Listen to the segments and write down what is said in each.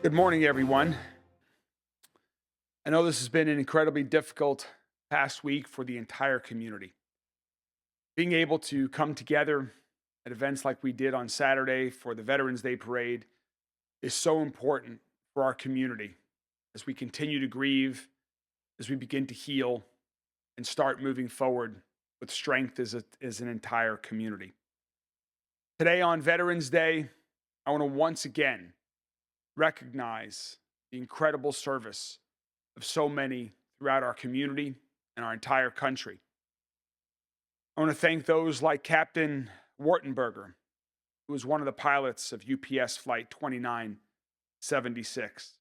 Good morning, everyone. I know this has been an incredibly difficult past week for the entire community. Being able to come together at events like we did on Saturday for the Veterans Day Parade is so important for our community as we continue to grieve, as we begin to heal, and start moving forward with strength as an entire community. Today on Veterans Day, I want to once again recognize the incredible service of so many throughout our community and our entire country. I want to thank those like Captain Wartenberger, who was one of the pilots of UPS Flight 2976.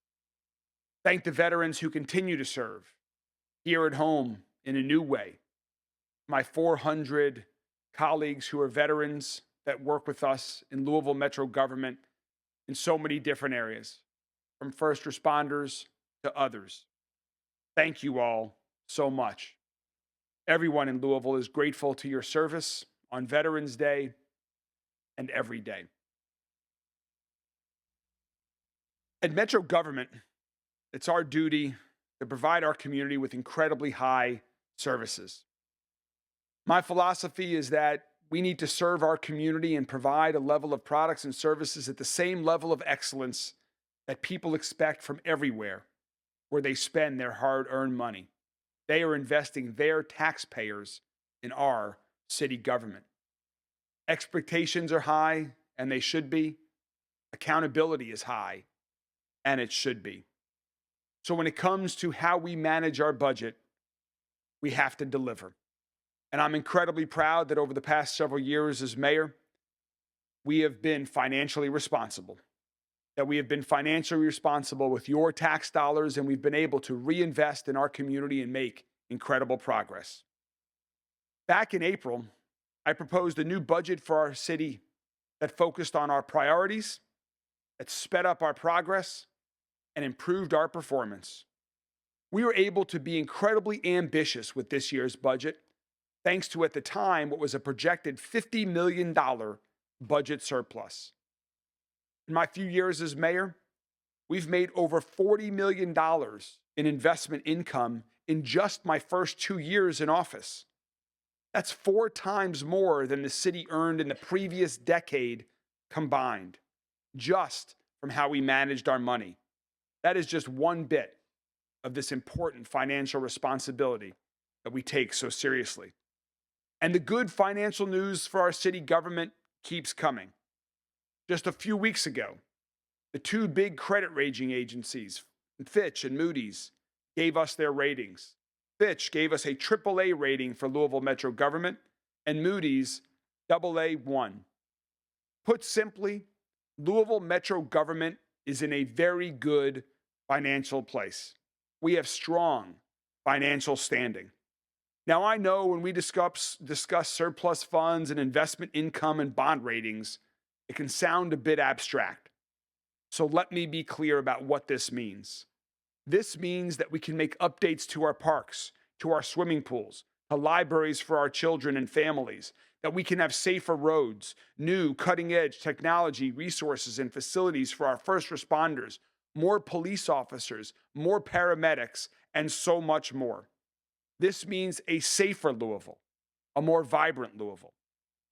Thank the veterans who continue to serve here at home in a new way. My 400 colleagues who are veterans that work with us in Louisville Metro government in so many different areas, from first responders to others. Thank you all so much. Everyone in Louisville is grateful to your service on Veterans Day and every day. At Metro government, it's our duty to provide our community with incredibly high services. My philosophy is that we need to serve our community and provide a level of products and services at the same level of excellence that people expect from everywhere where they spend their hard-earned money. They are investing their taxpayers in our city government. Expectations are high, and they should be. Accountability is high, and it should be. So when it comes to how we manage our budget, we have to deliver. And I'm incredibly proud that over the past several years as mayor, we have been financially responsible. That we have been financially responsible with your tax dollars, and we've been able to reinvest in our community and make incredible progress. Back in April, I proposed a new budget for our city that focused on our priorities, that sped up our progress, and improved our performance. We were able to be incredibly ambitious with this year's budget, thanks to, at the time, what was a projected $50 million budget surplus. In my few years as mayor, we've made over $40 million in investment income in just my first 2 years in office. That's 4 times more than the city earned in the previous decade combined, just from how we managed our money. That is just one bit of this important financial responsibility that we take so seriously. And the good financial news for our city government keeps coming. Just a few weeks ago, the 2 big credit rating agencies, Fitch and Moody's, gave us their ratings. Fitch gave us a AAA rating for Louisville Metro government, and Moody's AA1. Put simply, Louisville Metro government is in a very good financial place. We have strong financial standing. Now, I know when we discuss surplus funds and investment income and bond ratings, it can sound a bit abstract. So let me be clear about what this means. This means that we can make updates to our parks, to our swimming pools, to libraries for our children and families, that we can have safer roads, new cutting-edge technology, resources, and facilities for our first responders, more police officers, more paramedics, and so much more. This means a safer Louisville, a more vibrant Louisville,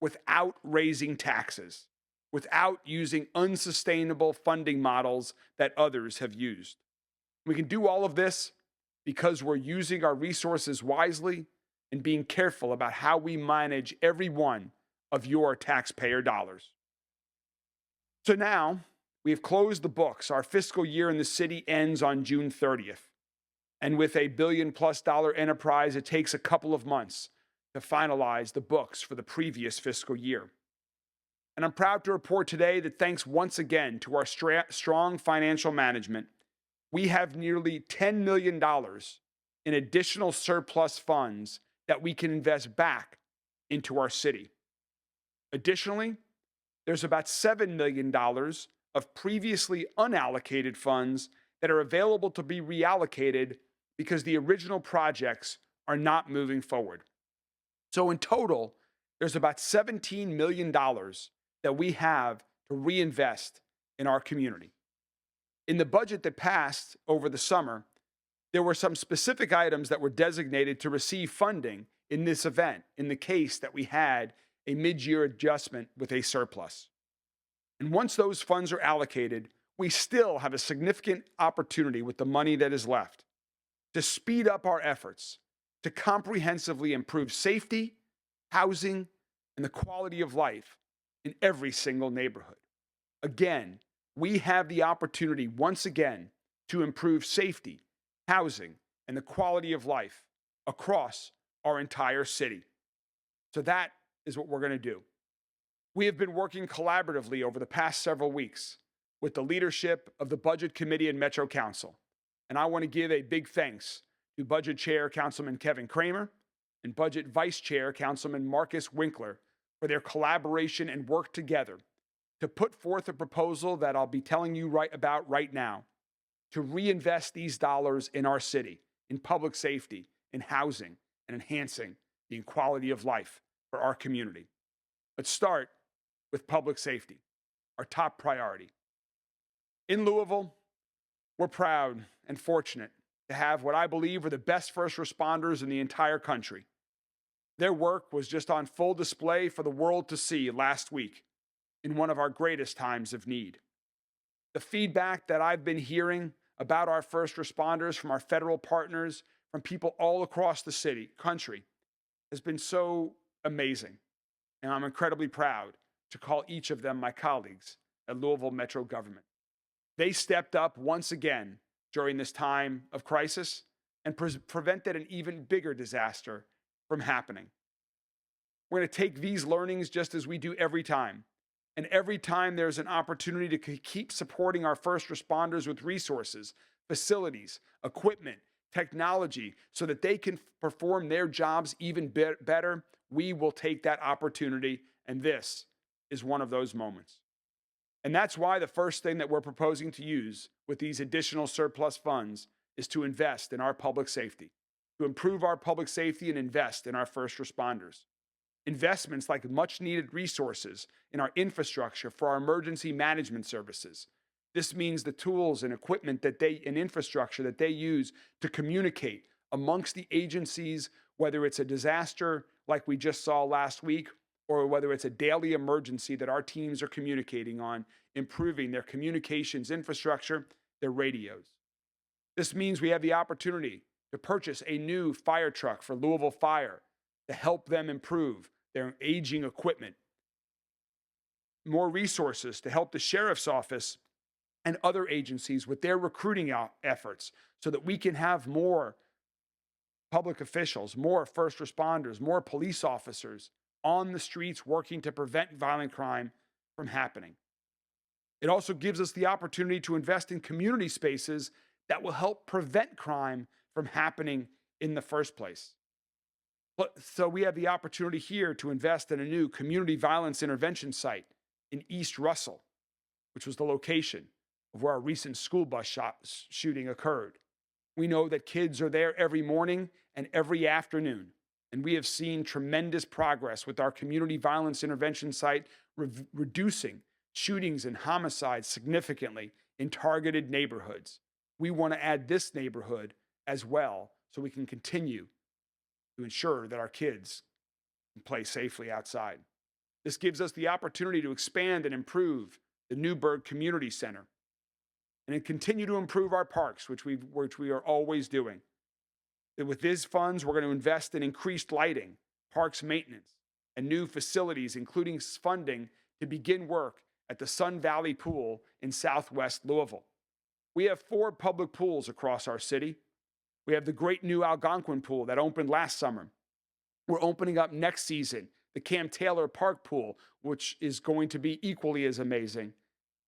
without raising taxes, without using unsustainable funding models that others have used. We can do all of this because we're using our resources wisely and being careful about how we manage every one of your taxpayer dollars. So now we have closed the books. Our fiscal year in the city ends on June 30th. And with a $1 billion+ enterprise, it takes a couple of months to finalize the books for the previous fiscal year. And I'm proud to report today that thanks once again to our strong financial management, we have nearly $10 million in additional surplus funds that we can invest back into our city. Additionally, there's about $7 million of previously unallocated funds that are available to be reallocated because the original projects are not moving forward. So in total, there's about $17 million that we have to reinvest in our community. In the budget that passed over the summer, there were some specific items that were designated to receive funding in this event in the case that we had a mid year adjustment with a surplus. And once those funds are allocated, we still have a significant opportunity with the money that is left to speed up our efforts to comprehensively improve safety, housing, and the quality of life in every single neighborhood. Again, we have the opportunity once again to improve safety, housing, and the quality of life across our entire city. So that is what we're going to do. We have been working collaboratively over the past several weeks with the leadership of the Budget Committee and Metro Council. And I want to give a big thanks to Budget Chair Councilman Kevin Kramer and Budget Vice Chair Councilman Marcus Winkler for their collaboration and work together to put forth a proposal that I'll be telling you about right now to reinvest these dollars in our city, in public safety, in housing, and enhancing the quality of life for our community. Let's start with public safety, our top priority. In Louisville, we're proud and fortunate to have what I believe are the best first responders in the entire country. Their work was just on full display for the world to see last week in one of our greatest times of need. The feedback that I've been hearing about our first responders from our federal partners, from people all across the country, has been so amazing. And I'm incredibly proud to call each of them my colleagues at Louisville Metro Government. They stepped up once again during this time of crisis and prevented an even bigger disaster from happening. We're going to take these learnings just as we do every time. And every time there's an opportunity to keep supporting our first responders with resources, facilities, equipment, technology, so that they can perform their jobs even better, we will take that opportunity. And this is one of those moments. And that's why the first thing that we're proposing to use with these additional surplus funds is to invest in our public safety, to improve our public safety and invest in our first responders. Investments like much needed resources in our infrastructure for our emergency management services. This means the tools and equipment and infrastructure that they use to communicate amongst the agencies, whether it's a disaster like we just saw last week, or whether it's a daily emergency that our teams are communicating on, improving their communications infrastructure, their radios. This means we have the opportunity to purchase a new fire truck for Louisville Fire to help them improve their aging equipment. More resources to help the sheriff's office and other agencies with their recruiting efforts so that we can have more public officials, more first responders, more police officers on the streets working to prevent violent crime from happening. It also gives us the opportunity to invest in community spaces that will help prevent crime from happening in the first place. So we have the opportunity here to invest in a new community violence intervention site in East Russell, which was the location of where our recent school bus shooting occurred. We know that kids are there every morning and every afternoon. And we have seen tremendous progress with our community violence intervention site, reducing shootings and homicides significantly in targeted neighborhoods. We want to add this neighborhood as well so we can continue to ensure that our kids can play safely outside. This gives us the opportunity to expand and improve the Newburgh Community Center and continue to improve our parks, which we are always doing. With these funds, we're going to invest in increased lighting, parks maintenance, and new facilities, including funding to begin work at the Sun Valley Pool in Southwest Louisville. We have 4 public pools across our city. We have the great new Algonquin pool that opened last summer. We're opening up next season the Cam Taylor Park pool, which is going to be equally as amazing.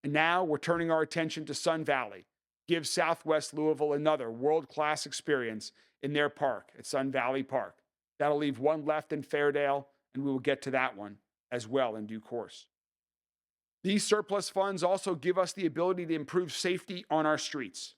And now we're turning our attention to Sun Valley. Give Southwest Louisville another world-class experience in their park at Sun Valley Park. That'll leave one left in Fairdale, and we will get to that one as well in due course. These surplus funds also give us the ability to improve safety on our streets.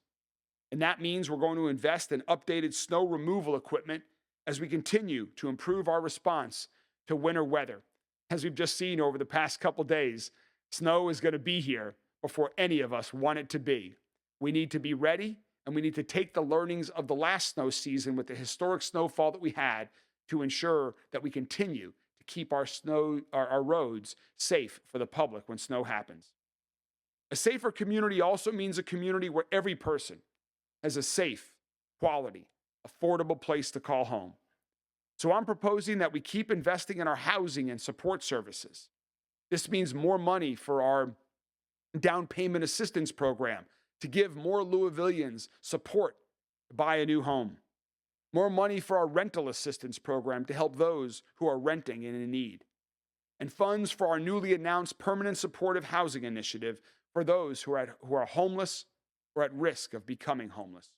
And that means we're going to invest in updated snow removal equipment as we continue to improve our response to winter weather. As we've just seen over the past couple days, snow is going to be here before any of us want it to be. We need to be ready, and we need to take the learnings of the last snow season with the historic snowfall that we had to ensure that we continue to keep our roads safe for the public when snow happens. A safer community also means a community where every person has a safe, quality, affordable place to call home. So I'm proposing that we keep investing in our housing and support services. This means more money for our down payment assistance program to give more Louisvillians support to buy a new home. More money for our rental assistance program to help those who are renting and in need. And funds for our newly announced permanent supportive housing initiative for those who are homeless or at risk of becoming homeless.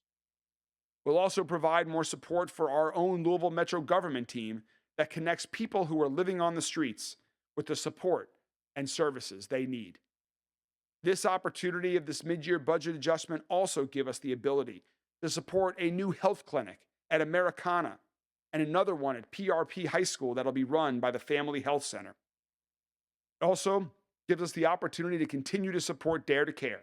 We'll also provide more support for our own Louisville Metro government team that connects people who are living on the streets with the support and services they need. This opportunity of this mid-year budget adjustment also give us the ability to support a new health clinic at Americana and another one at PRP High School that'll be run by the Family Health Center. It also gives us the opportunity to continue to support Dare to Care,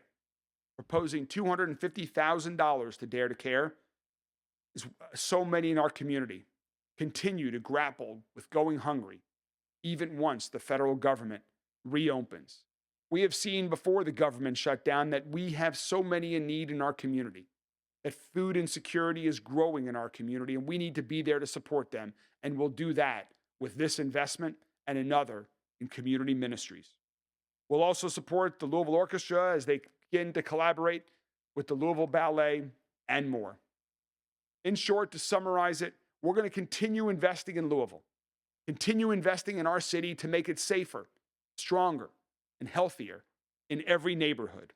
proposing $250,000 to Dare to Care. So many in our community continue to grapple with going hungry, even once the federal government reopens. We have seen before the government shut down that we have so many in need in our community, that food insecurity is growing in our community, and we need to be there to support them. And we'll do that with this investment and another in community ministries. We'll also support the Louisville Orchestra as they begin to collaborate with the Louisville Ballet and more. In short, to summarize it, we're going to continue investing in Louisville, continue investing in our city to make it safer, stronger, and healthier in every neighborhood,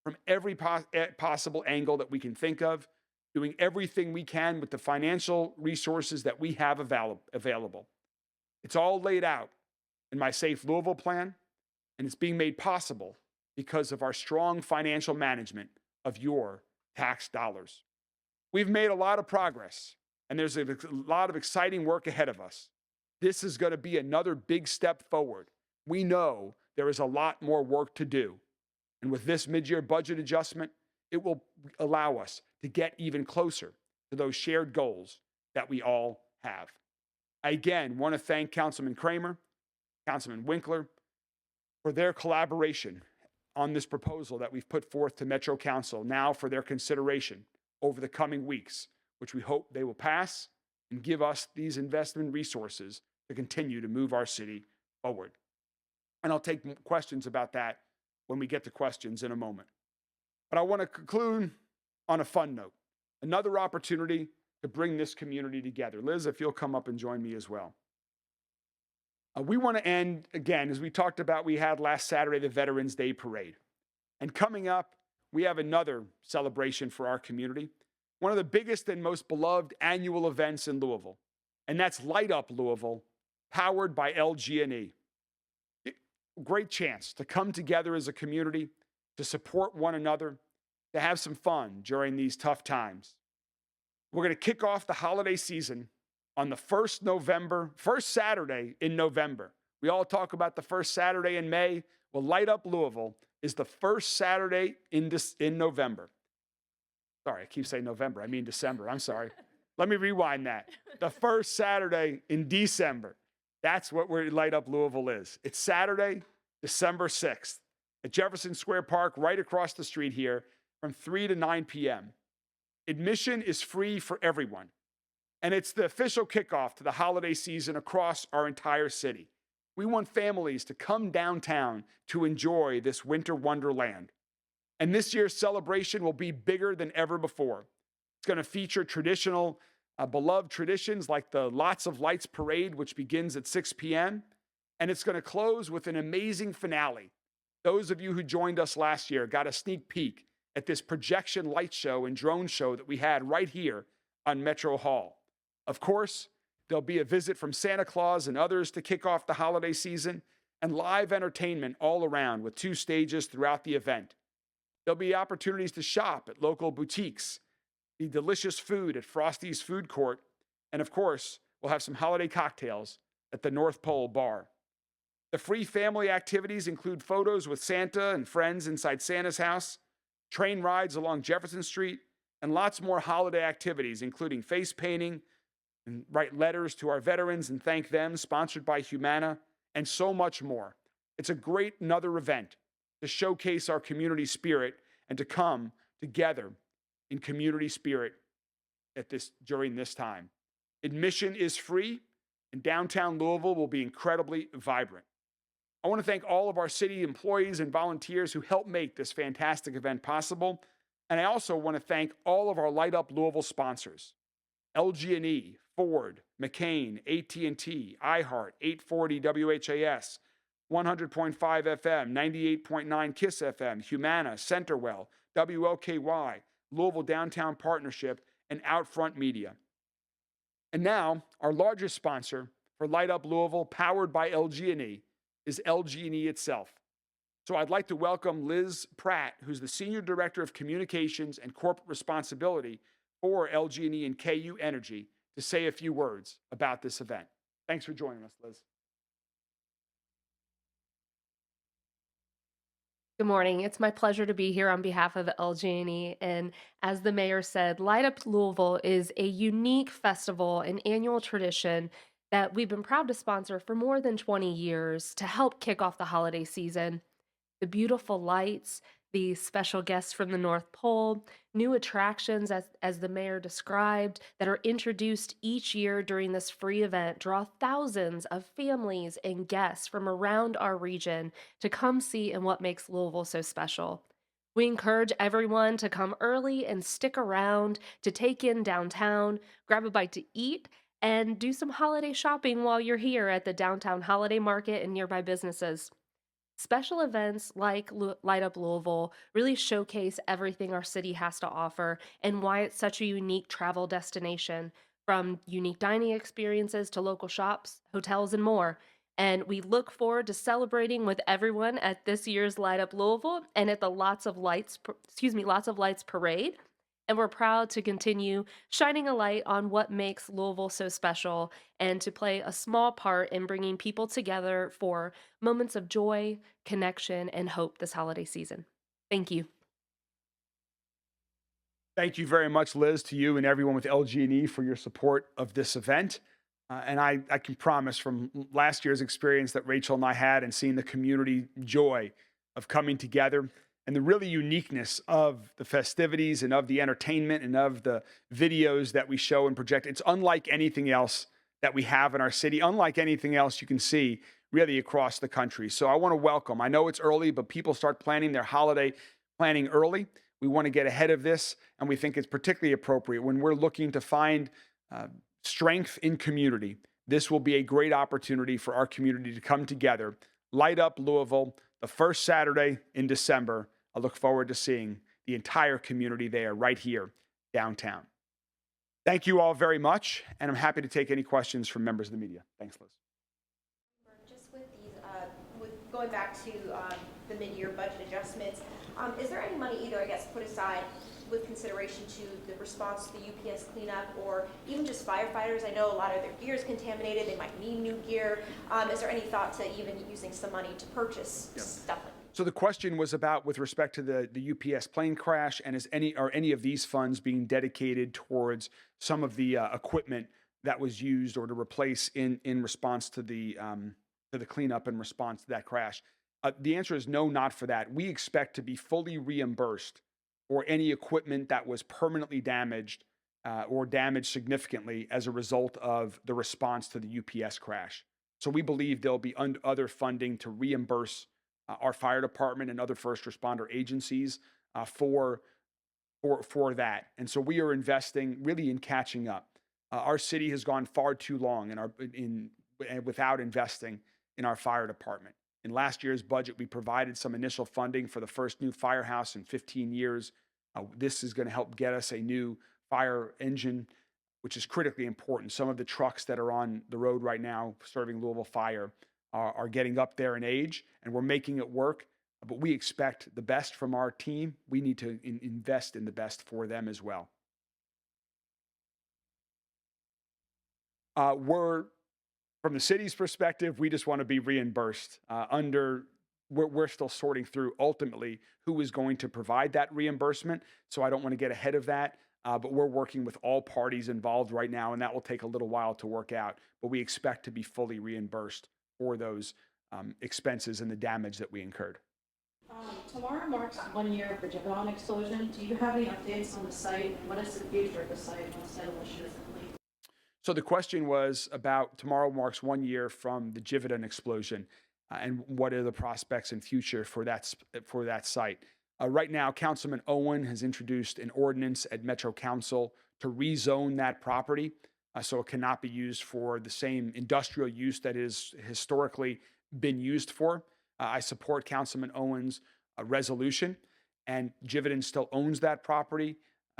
from every possible angle that we can think of, doing everything we can with the financial resources that we have available. It's all laid out in my Safe Louisville plan, and it's being made possible because of our strong financial management of your tax dollars. We've made a lot of progress, and there's a lot of exciting work ahead of us. This is going to be another big step forward. We know there is a lot more work to do. And with this mid-year budget adjustment, it will allow us to get even closer to those shared goals that we all have. I again want to thank Councilman Kramer, Councilman Winkler, for their collaboration on this proposal that we've put forth to Metro Council now for their consideration over the coming weeks, which we hope they will pass and give us these investment resources to continue to move our city forward. And I'll take questions about that when we get to questions in a moment. But I want to conclude on a fun note, another opportunity to bring this community together. Liz, if you'll come up and join me as well. We want to end, again, as we talked about, we had last Saturday, the Veterans Day Parade. And coming up, we have another celebration for our community, one of the biggest and most beloved annual events in Louisville, and that's Light Up Louisville, powered by LG&E. Great chance to come together as a community, to support one another, to have some fun during these tough times. We're going to kick off the holiday season on the first Saturday in November. We all talk about the first Saturday in May. Well, Light Up Louisville is the first Saturday in November. Sorry, I keep saying November. I mean December. I'm sorry. Let me rewind that. The first Saturday in December. That's what Light Up Louisville is. It's Saturday, December 6th at Jefferson Square Park, right across the street here from 3 to 9 p.m. Admission is free for everyone. And it's the official kickoff to the holiday season across our entire city. We want families to come downtown to enjoy this winter wonderland. And this year's celebration will be bigger than ever before. It's going to feature traditional, beloved traditions like the Lots of Lights Parade, which begins at 6 p.m. And it's going to close with an amazing finale. Those of you who joined us last year got a sneak peek at this projection light show and drone show that we had right here on Metro Hall. Of course, there'll be a visit from Santa Claus and others to kick off the holiday season, and live entertainment all around with 2 stages throughout the event. There'll be opportunities to shop at local boutiques, the delicious food at Frosty's Food Court, and of course, we'll have some holiday cocktails at the North Pole Bar. The free family activities include photos with Santa and friends inside Santa's house, train rides along Jefferson Street, and lots more holiday activities, including face painting and write letters to our veterans and thank them, sponsored by Humana, and so much more. It's a great another event to showcase our community spirit and to come together in community spirit during this time. Admission is free, and downtown Louisville will be incredibly vibrant. I want to thank all of our city employees and volunteers who helped make this fantastic event possible. And I also want to thank all of our Light Up Louisville sponsors: LG&E, Ford, McCain, AT&T, iHeart, 840 WHAS, 100.5 FM, 98.9 KISS FM, Humana, Centerwell, WLKY, Louisville Downtown Partnership, and Outfront Media. And now, our largest sponsor for Light Up Louisville, powered by LG&E, is LG&E itself. So I'd like to welcome Liz Pratt, who's the Senior Director of Communications and Corporate Responsibility for LG&E and KU Energy, to say a few words about this event. Thanks for joining us, Liz. Good morning. It's my pleasure to be here on behalf of LG&E. And as the mayor said, Light Up Louisville is a unique festival, an annual tradition that we've been proud to sponsor for more than 20 years to help kick off the holiday season. The beautiful lights, the special guests from the North Pole, new attractions, as the mayor described, that are introduced each year during this free event draw thousands of families and guests from around our region to come see and what makes Louisville so special. We encourage everyone to come early and stick around to take in downtown, grab a bite to eat, and do some holiday shopping while you're here at the downtown holiday market and nearby businesses. Special events like Light Up Louisville really showcase everything our city has to offer and why it's such a unique travel destination, from unique dining experiences to local shops, hotels, and more. And we look forward to celebrating with everyone at this year's Light Up Louisville and at the Lots of Lights parade. And we're proud to continue shining a light on what makes Louisville so special and to play a small part in bringing people together for moments of joy, connection, and hope this holiday season. Thank you. Thank you very much, Liz, to you and everyone with LG&E for your support of this event. And I can promise from last year's experience that Rachel and I had, and seeing the community joy of coming together and the really uniqueness of the festivities and of the entertainment and of the videos that we show and project. It's unlike anything else that we have in our city, unlike anything else you can see really across the country. So I want to welcome, I know it's early, but people start planning their holiday planning early. We want to get ahead of this, and we think it's particularly appropriate when we're looking to find strength in community. This will be a great opportunity for our community to come together. Light Up Louisville, the first Saturday in December. I look forward to seeing the entire community there right here downtown. Thank you all very much, and I'm happy to take any questions from members of the media. Thanks, Liz. Just with these, going back to the mid-year budget adjustments, is there any money either, I guess, put aside with consideration to the response to the UPS cleanup, or even just firefighters? I know a lot of their gear is contaminated. They might need new gear. Is there any thought to even using some money to purchase stuff like that? So the question was about with respect to the UPS plane crash, and are any of these funds being dedicated towards some of the equipment that was used or to replace in response to the cleanup in response to that crash? The answer is no, not for that. We expect to be fully reimbursed for any equipment that was permanently damaged or damaged significantly as a result of the response to the UPS crash. So we believe there'll be other funding to reimburse our fire department and other first responder agencies for that. And so we are investing really in catching up. Our city has gone far too long without investing in our fire department. In last year's budget, we provided some initial funding for the first new firehouse in 15 years. This is going to help get us a new fire engine, which is critically important. Some of the trucks that are on the road right now serving Louisville Fire are getting up there in age, and we're making it work. But we expect the best from our team. We need to invest in the best for them as well. From the city's perspective, we just want to be reimbursed under we're still sorting through ultimately who is going to provide that reimbursement. So I don't want to get ahead of that. But we're working with all parties involved right now, and that will take a little while to work out. But we expect to be fully reimbursed for those expenses and the damage that we incurred. Tomorrow marks 1 year of the Javon explosion. Do you have any updates on the site? What is the future of the site once demolition is complete? So the question was about tomorrow marks 1 year from the Givaudan explosion, and what are the prospects and future for that site. Right now, Councilman Owen has introduced an ordinance at Metro Council to rezone that property, so it cannot be used for the same industrial use that is historically been used for. I support Councilman Owen's resolution, and Givaudan still owns that property.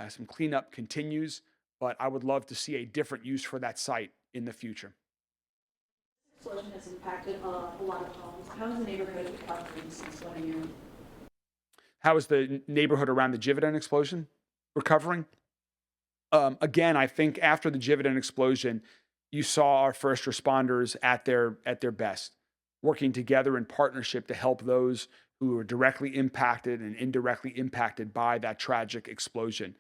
Some cleanup continues, but I would love to see a different use for that site in the future. Explosion has impacted a lot of homes. How is the neighborhood recovering since 1 year? How is the neighborhood around the Givaudan explosion recovering? Again, I think after the Givaudan explosion, you saw our first responders at their best, working together in partnership to help those who were directly impacted and indirectly impacted by that tragic explosion.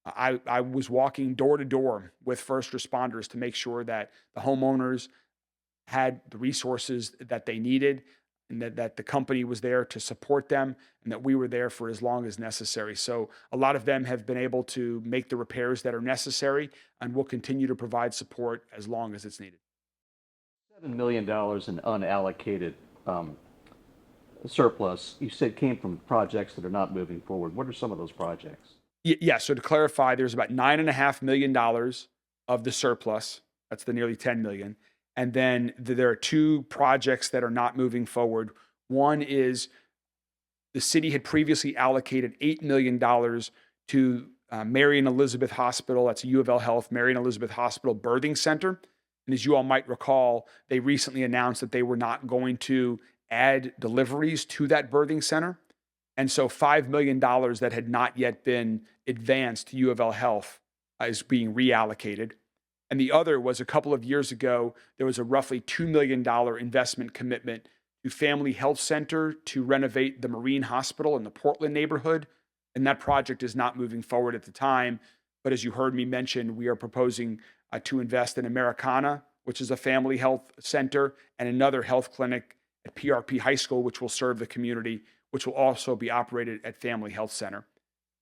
I was walking door to door with first responders to make sure that the homeowners had the resources that they needed, and that the company was there to support them, and that we were there for as long as necessary. So a lot of them have been able to make the repairs that are necessary, and will continue to provide support as long as it's needed. $7 million in unallocated surplus, you said came from projects that are not moving forward. What are some of those projects? Yeah, so to clarify, there's about $9.5 million of the surplus. That's the nearly 10 million. And then there are two projects that are not moving forward. One is the city had previously allocated $8 million to Marion Elizabeth Hospital. That's a U of L Health, Marion Elizabeth Hospital Birthing Center. And as you all might recall, they recently announced that they were not going to add deliveries to that birthing center. And so $5 million that had not yet been advanced to U of L Health is being reallocated. And the other was a couple of years ago, there was a roughly $2 million investment commitment to Family Health Center to renovate the Marine Hospital in the Portland neighborhood. And that project is not moving forward at the time. But as you heard me mention, we are proposing to invest in Americana, which is a family health center, and another health clinic at PRP High School, which will serve the community, which will also be operated at Family Health Center.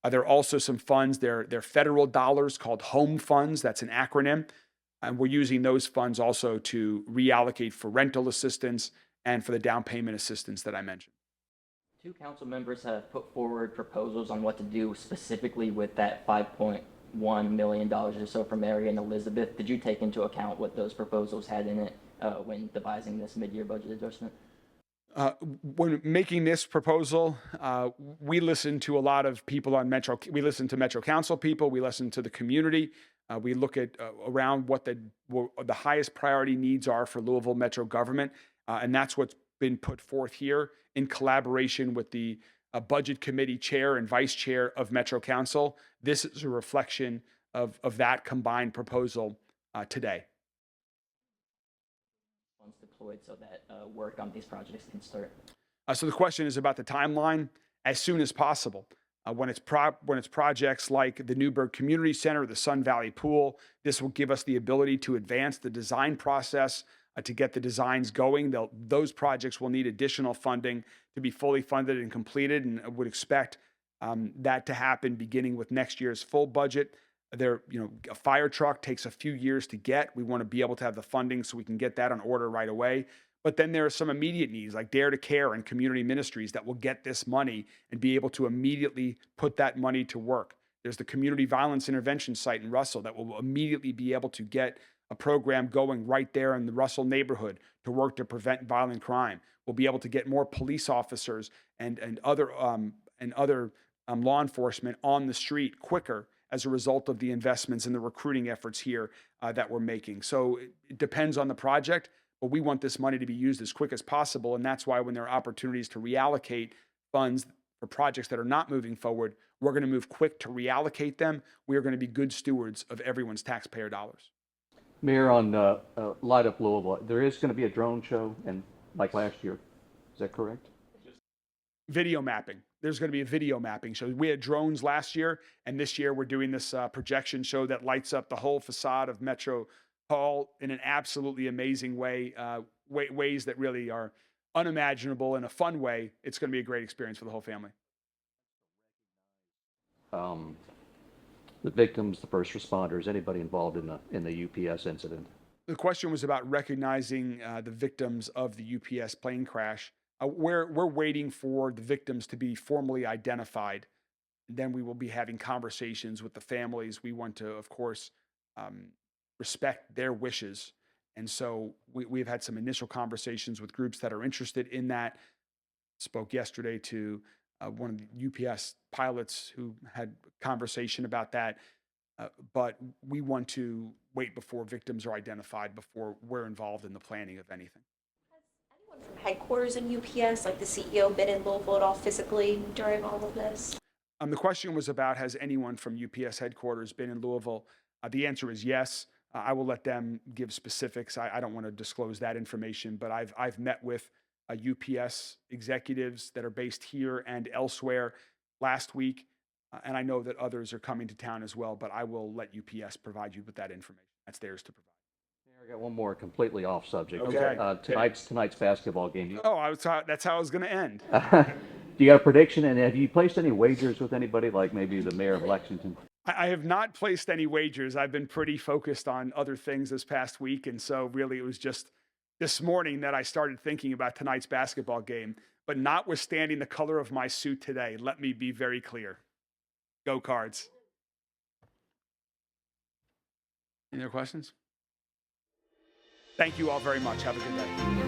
There are also some funds, they're federal dollars called home funds. That's an acronym. And we're using those funds also to reallocate for rental assistance and for the down payment assistance that I mentioned. Two council members have put forward proposals on what to do specifically with that $5.1 million or so for Mary and Elizabeth. Did you take into account what those proposals had in it when devising this mid-year budget adjustment? When making this proposal, we listen to a lot of people on Metro. We listen to Metro Council people. We listen to the community. We look at around what the highest priority needs are for Louisville Metro government, and that's what's been put forth here in collaboration with the Budget Committee Chair and Vice Chair of Metro Council. This is a reflection of that combined proposal today. Deployed so that work on these projects can start. So the question is about the timeline. As soon as possible. When it's projects like the Newburgh Community Center, the Sun Valley Pool, this will give us the ability to advance the design process to get the designs going. Those projects will need additional funding to be fully funded and completed, and I would expect that to happen beginning with next year's full budget. A fire truck takes a few years to get. We want to be able to have the funding so we can get that on order right away. But then there are some immediate needs like Dare to Care and community ministries that will get this money and be able to immediately put that money to work. There's the community violence intervention site in Russell that will immediately be able to get a program going right there in the Russell neighborhood to work to prevent violent crime. We'll be able to get more police officers and other law enforcement on the street quicker as a result of the investments and the recruiting efforts here that we're making. So it depends on the project, but we want this money to be used as quick as possible. And that's why when there are opportunities to reallocate funds for projects that are not moving forward, we're going to move quick to reallocate them. We are going to be good stewards of everyone's taxpayer dollars. Mayor, on Light Up Louisville, there is going to be a drone show, and like last year. Is that correct? Video mapping. There's going to be a video mapping show. We had drones last year, and this year we're doing this projection show that lights up the whole facade of Metro Hall in an absolutely amazing way, ways that really are unimaginable in a fun way. It's going to be a great experience for the whole family. The victims, the first responders, anybody involved in the UPS incident? The question was about recognizing the victims of the UPS plane crash. We're waiting for the victims to be formally identified. Then we will be having conversations with the families. We want to, of course, respect their wishes. And so we've had some initial conversations with groups that are interested in that. Spoke yesterday to one of the UPS pilots who had conversation about that. But we want to wait before victims are identified before we're involved in the planning of anything. Has anyone from headquarters in UPS, like the CEO, been in Louisville at all physically during all of this? The question was about, has anyone from UPS headquarters been in Louisville? The answer is yes. I will let them give specifics. I don't want to disclose that information, but I've met with UPS executives that are based here and elsewhere last week. And I know that others are coming to town as well, but I will let UPS provide you with that information. That's theirs to provide. I got one more completely off subject. Okay. Tonight's basketball game. Oh, that's how I was going to end. Do you got a prediction? And have you placed any wagers with anybody, like maybe the mayor of Lexington? I have not placed any wagers. I've been pretty focused on other things this past week. And so really it was just this morning that I started thinking about tonight's basketball game. But notwithstanding the color of my suit today, let me be very clear. Go Cards. Any other questions? Thank you all very much. Have a good day.